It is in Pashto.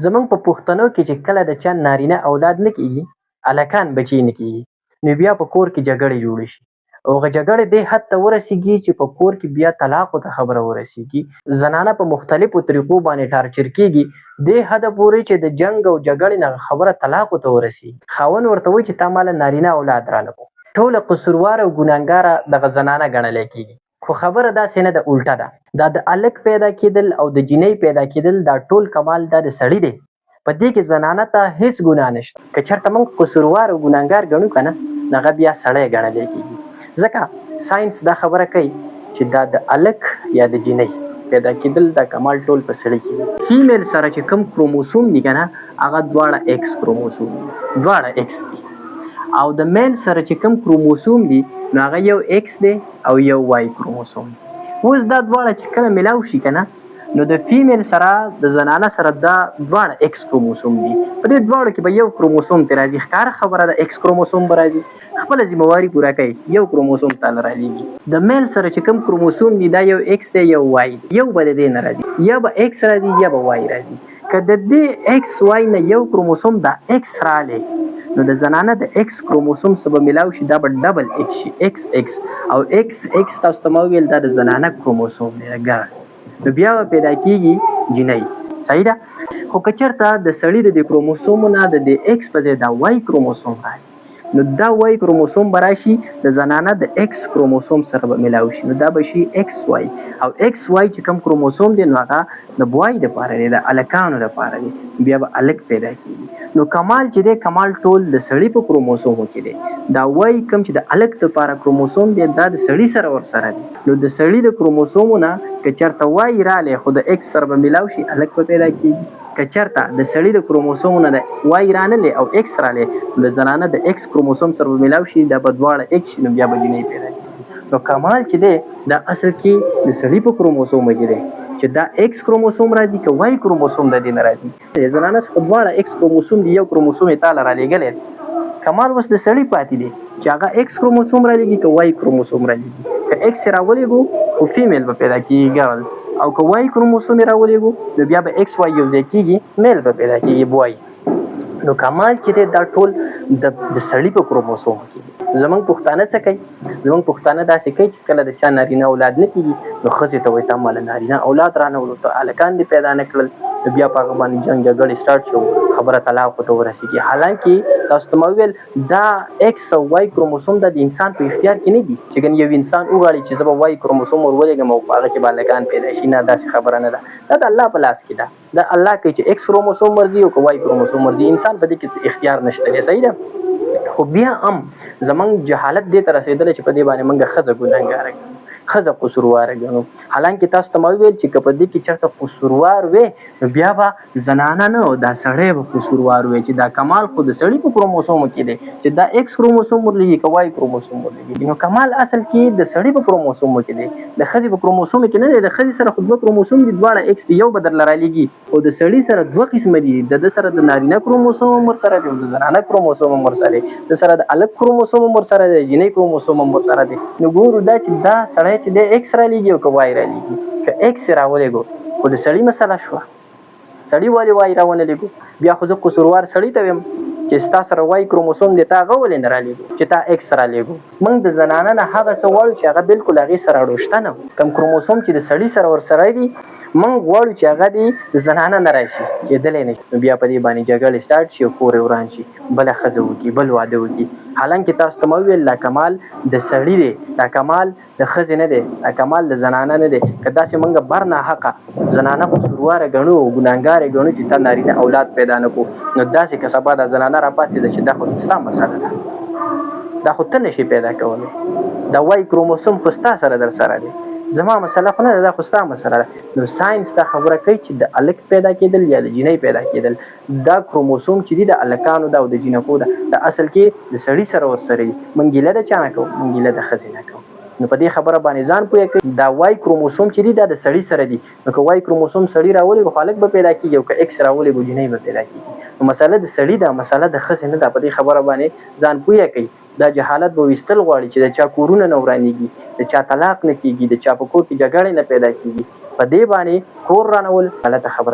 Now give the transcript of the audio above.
زمونږ په پښتنو کې چې کله د چا نارینه اولاد نه کېږي، هلکان بچي نه کېږي، نو بیا په کور کې جګړې جوړې شي او هغه جګړې دې حد ته ورسېږي چې په کور کې بیا طلاقو ته خبره ورسېږي. زنانه په مختلفو طریقو باندې ټارچر کېږي دې حده پورې چې د جنګ او جګړې نه خبره طلاقو ته ورسېږي. خاوند ورته وایي چې تا ماله نارینه اولاد رانکړو. ټوله قصورواره او ګناهګاره دغه زنانه ګڼلی کېږي. خو خبره داسې نه ده، الټه ده. دا د هلک پیدا کېدل او د جینۍ پیدا کېدل دا ټول کمال دا د سړي دی. په دې کې زنانه ته هیڅ ګناه نشته. که چېرته موږ قصوروار او ګناهګار ګڼو که نه، هغه بیا سړی ګڼلی کېږي. ځکه ساینس دا خبره کوي چې دا د هلک یا د جینۍ پیدا کېدل دا کمال ټول په سړي کې دي. فیمیل سره چې کوم کروموسوم دي که نه، هغه دواړه ایکس کروموسوم دي، دواړه ایکس دي. او د میل سره چې کوم کروموسوم دي نو هغه یو ایکس دی او یو وای کروموسوم دی. اوس دا دواړه چې کله ملاو شي که نه، نو د فیمیل سره د زنانه سره دا دواړه ایکس کروموسوم دي. په دې دواړو کې به یو کروموسوم ترې راځي. ښکاره خبره ده، ایکس کروموسوم به راځي، خپله ذمهواري پوره کوي، یو کروموسوم تاله رالیږي. د میل سره چې کوم کروموسوم دي دا یو ایکس دی یو وای دی. یو به د دې نه راځي، یا به ایکس راځي یا به وای راځي. که د دې ایکس وای نه یو کروموسوم دا ایکس رالی، نو د زنانه د ایکس کروموسوم سره به ملاو شي، دا به ډبل ایکس شي، ایکس ایکس. او ایکس ایکس تاسو ته ما وویل دا د زنانه کروموسوم دی، ګرد. نو بیا به پیدا کېږي جینۍ. صحیح ده؟ خو که چېرته د سړي د دې کروموسومو نه د دې ایکس په ځای دا وای کروموسوم راغی، نو دا وای کروموسوم به راشي د زنانه د ایکس کروموسوم سره به ملاو شي، نو دا به شي ایکس وای. او ایکس وای چې کوم کروموسوم دی نو هغه د بوای دپاره دی، د هلکانو دپاره دی. بیا به هلک پیدا کېږي. نو کمال چې دی، کمال ټول د سړي په کروموسومو کې دی. دا وای کوم چې د هلک دپاره کروموسوم دی دا د سړي سره ورسره دی. نو د سړي د کروموسومو نه که چېرته وای رالی خو د ایکس سره به ملاو شي، هلک به پیدا کېږي. که چېرته د سړي د کروموسومو نه د وای رانلی او ایکس رالی، د زنانه د ایکس کروموسوم سره به ملاو شي، دا به دواړه ایکس شي، نو بیا به جینۍ پیدا کېږي. نو کمال چې دی دا اصل کې د سړي په کروموسومو کې دی چې دا ایکس کروموسوم راځي که وای کروموسوم د دې نه راځي. د زنانه څخه دواړه ایکس کروموسوم دی، یو کروموسوم یې تاله رالیږلی. کمال اوس د سړي پاتې دی چې هغه ایکس کروموسوم رالیږي که وای کروموسوم رالیږي. که ایکس یې راولېږو خو فیمیل به پیدا کېږي، ګرل. او که وای کروموسوم یې راولېږو نو بیا به ایکس وای یو ځای کېږي، میل به پیدا کېږي، بوای. نو کمال چې دی دا ټول د سړي په کروموسومو کې دی. زمونږ پښتانه څه کوي؟ زمونږ پښتانه داسې کوي چې کله د چا نارینه اولاد نه کېږي نو ښځې ته وایي تا ماله نارینه اولاد رانهولو، ته هلکان دې پیدا نه کړل. نو بیا په هغه باندې جنګ جګړې سټارټ شي او خبره طلاقو ته ورسېږي. حالانکې تاسو ته ما وویل دا ایکس او وای کروموسوم دا د انسان په اختیار کې نه دي چې ګنې یو انسان وغواړي چې زه به وای کروموسوم ورولېږم او په هغه کې به هلکان پیدا شي. نه، داسې خبره نه ده. دا د الله په لاس کې ده. دا الله کوي چې ایکس کروموسوم ورځي او که وای کروموسوم ورځي. انسان په دې کې اختیار نشته دی. صحیح ده؟ خو بیا هم زمونږ جهالت دې ته رسېدلی چې په دې باندې موږ ښځه ګناهګاره ګڼو، ښځه قصورواره ګڼو. حالانکې تاسو ته ما وویل چې که په دې کې چېرته قصوروار وې نو بیا به زنانه نه دا سړی به قصوروار وې چې دا کمال خو د سړي په کروموسومو کې دی چې دا ایکس کروموسوم ورلېږي که وای کروموسوم ورلېږي. نو کمال اصل کې د سړي په کروموسومو کې دی، د ښځې په کروموسومو کې نه دی. د ښځې سره خو دوه کروموسوم دي، دواړه ایکس دي، یو به درله رالیږي. او د سړي سره دوه قسمه دي، د ده سره د نارینه کروموسوم هم ورسره دی او د زنانه کروموسوم هم ورسره دی، د سره د هلک کروموسوم هم ورسره دی، د جینۍ کروموسوم هم ورسره دی. نو ګورو دا چې دا سړی چې دی ایکس رالیږي او که وای رالیږي. که ایکس یې راولېږو خو د سړي مسله شوه، سړي ولې وای راونه لېږو. بیا خو زه قصوروار سړي ته ویم چې ستا سره وای کروموسوم دی، تا هغه ولې نه رالیږو چې تا ایکس رالیږو. موږ د زنانه نه هغه څه غواړو چې هغه بلکل هغې سره اړوشته نه وي. کوم کروموسوم چې د سړي سره ورسره دي موږ غواړو چې هغه دې د زنانه نه راشي، کېدلی نه شي. نو بیا په دې باندې جګړې سټارټ شي او کور یې وران شي، بله ښځه وکړي، بل واده وکړي. حالانکې تاسو ته ما وویل دا کمال د سړي دی، دا کمال د ښځې نه دی، دا کمال د زنانه نه دی. که داسې موږ بر ناحقه زنانه قصورواره ګڼو او ګناهګاره ګڼو چې تا نارینه اولاد پیدا نه کړو، نو داسې که سبا دا زنانه راپاڅېده چې دا خو ستا مسله ده، دا خو ته نشي پیدا کولی، دا وای کروموسوم خو ستا سره در سره دی، زما مسله خو نه ده، دا خو ستا مسله ده. نو ساینس دا خبره کوي چې د هلک پیدا کېدل یا د جینۍ پیدا کېدل دا کروموسوم چې دي د هلکانو ده او د جینکو ده، دا اصل کې د سړي سره ورسره دي. موږ ګیله د چا نه کوو؟ موږ ګیله د ښځې نه کوو. نو په دې خبره باندې ځان پوهه کوي. دا وای کروموسوم چې دي دا د سړي سره دي. نو که وای کروموسوم سړي راولېږو خو هلک به پیدا کېږي او که ایکس راولېږو جینۍ به پیدا کېږي. نو مسله د سړي ده، مسله د ښځې نه ده. په دې خبره باندې ځان پوهه کوي. دا جهالت به ویستل غواړي چې د چا کورونه نه ورانېږي، د چا طلاق نه کېږي، د چا په کور کې جګړې نه پیدا کېږي. په دې باندې کور رانول غلطه خبره ده.